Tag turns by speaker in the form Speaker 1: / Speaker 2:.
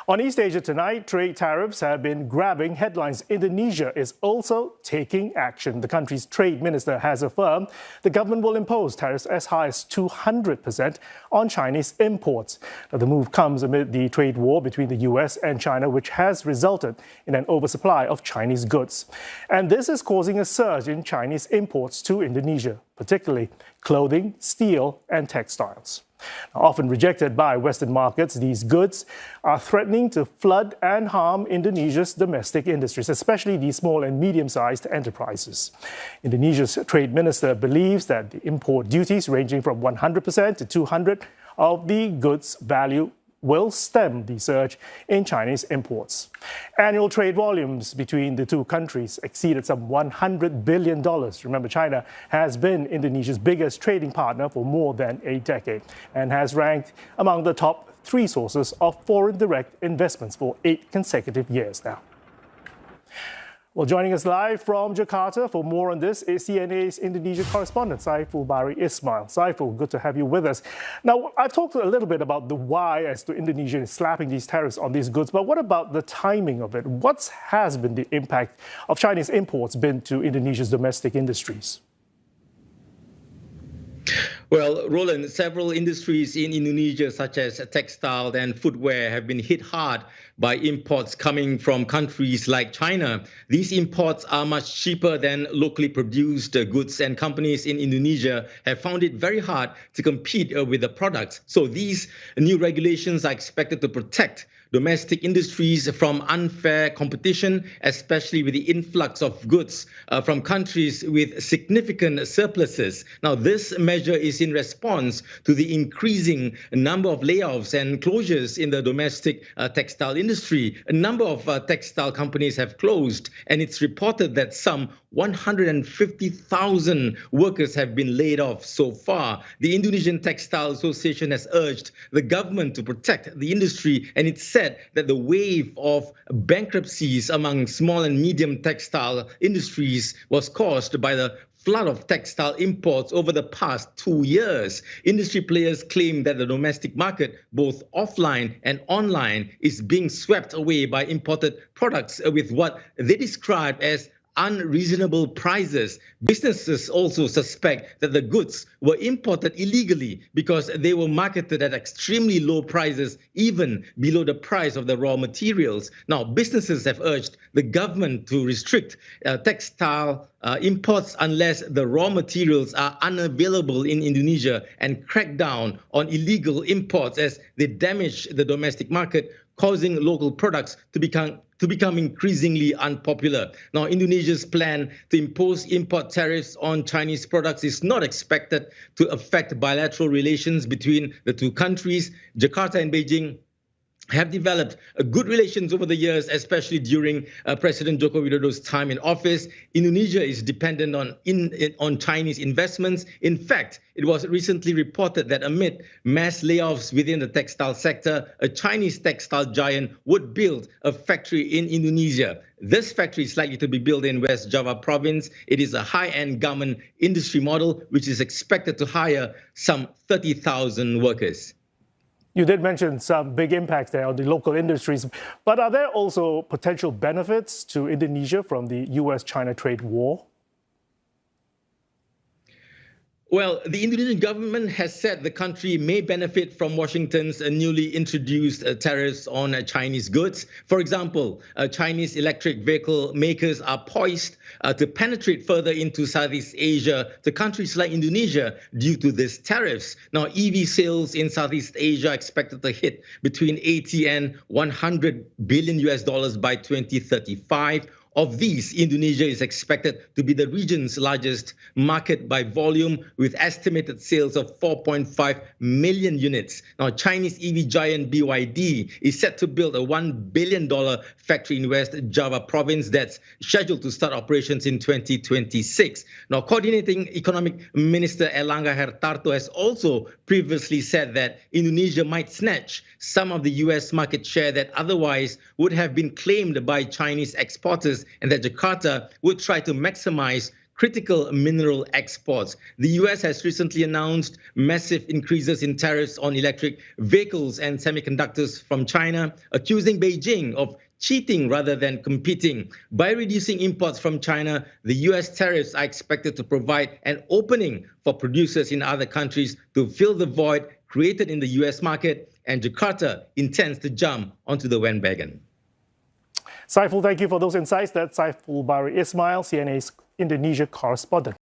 Speaker 1: On East Asia tonight, trade tariffs have been grabbing headlines. Indonesia is also taking action. The country's trade minister has affirmed the government will impose tariffs as high as 200% on Chinese imports. Now, the move comes amid the trade war between the US and China, which has resulted in an oversupply of Chinese goods. And this is causing a surge in Chinese imports to Indonesia, particularly clothing, steel, and textiles. Now, often rejected by Western markets, these goods are threatening to flood and harm Indonesia's domestic industries, especially the small and medium-sized enterprises. Indonesia's trade minister believes that the import duties ranging from 100% to 200% of the goods value will stem the surge in Chinese imports. Annual trade volumes between the two countries exceeded some $100 billion. Remember, China has been Indonesia's biggest trading partner for more than a decade and has ranked among the top 3 sources of foreign direct investments for 8 consecutive years now. Well, joining us live from Jakarta for more on this is CNA's Indonesia correspondent, Saifulbahri Ismail. Saiful, good to have you with us. Now, I've talked a little bit about the why as to Indonesia slapping these tariffs on these goods, but what about the timing of it? What has been the impact of Chinese imports been to Indonesia's domestic industries?
Speaker 2: Well, Roland, several industries in Indonesia, such as textile and footwear, have been hit hard by imports coming from countries like China. These imports are much cheaper than locally produced goods, and companies in Indonesia have found it very hard to compete with the products. So these new regulations are expected to protect domestic industries from unfair competition, especially with the influx of goods from countries with significant surpluses. Now, this measure is in response to the increasing number of layoffs and closures in the domestic textile industry. A number of textile companies have closed, and it's reported that some 150,000 workers have been laid off so far. The Indonesian Textile Association has urged the government to protect the industry, and it said that the wave of bankruptcies among small and medium textile industries was caused by the flood of textile imports over the past 2 years. Industry players claim that the domestic market, both offline and online, is being swept away by imported products with what they describe as unreasonable prices. Businesses also suspect that the goods were imported illegally because they were marketed at extremely low prices, even below the price of the raw materials. Now, businesses have urged the government to restrict textile imports unless the raw materials are unavailable in Indonesia, and crack down on illegal imports as they damage the domestic market, causing local products to become increasingly unpopular. Now, Indonesia's plan to impose import tariffs on Chinese products is not expected to affect bilateral relations between the two countries. Jakarta and Beijing have developed good relations over the years, especially during President Joko Widodo's time in office. Indonesia is dependent on Chinese investments. In fact, it was recently reported that amid mass layoffs within the textile sector, a Chinese textile giant would build a factory in Indonesia. This factory is likely to be built in West Java province. It is a high-end garment industry model, which is expected to hire some 30,000 workers.
Speaker 1: You did mention some big impacts there on the local industries, but are there also potential benefits to Indonesia from the US-China trade war?
Speaker 2: Well, the Indonesian government has said the country may benefit from Washington's newly introduced tariffs on Chinese goods. For example, Chinese electric vehicle makers are poised to penetrate further into Southeast Asia to countries like Indonesia due to these tariffs. Now, EV sales in Southeast Asia are expected to hit between 80 and 100 billion US dollars by 2035. Of these, Indonesia is expected to be the region's largest market by volume, with estimated sales of 4.5 million units. Now, Chinese EV giant BYD is set to build a $1 billion factory in West Java province that's scheduled to start operations in 2026. Now, Coordinating Economic Minister Erlangga Hartarto has also previously said that Indonesia might snatch some of the US market share that otherwise would have been claimed by Chinese exporters, and that Jakarta would try to maximize critical mineral exports. The US has recently announced massive increases in tariffs on electric vehicles and semiconductors from China, accusing Beijing of cheating rather than competing. By reducing imports from China, the US tariffs are expected to provide an opening for producers in other countries to fill the void created in the US market, and Jakarta intends to jump onto the bandwagon.
Speaker 1: Saiful, thank you for those insights. That's Saifulbahri Ismail, CNA's Indonesia correspondent.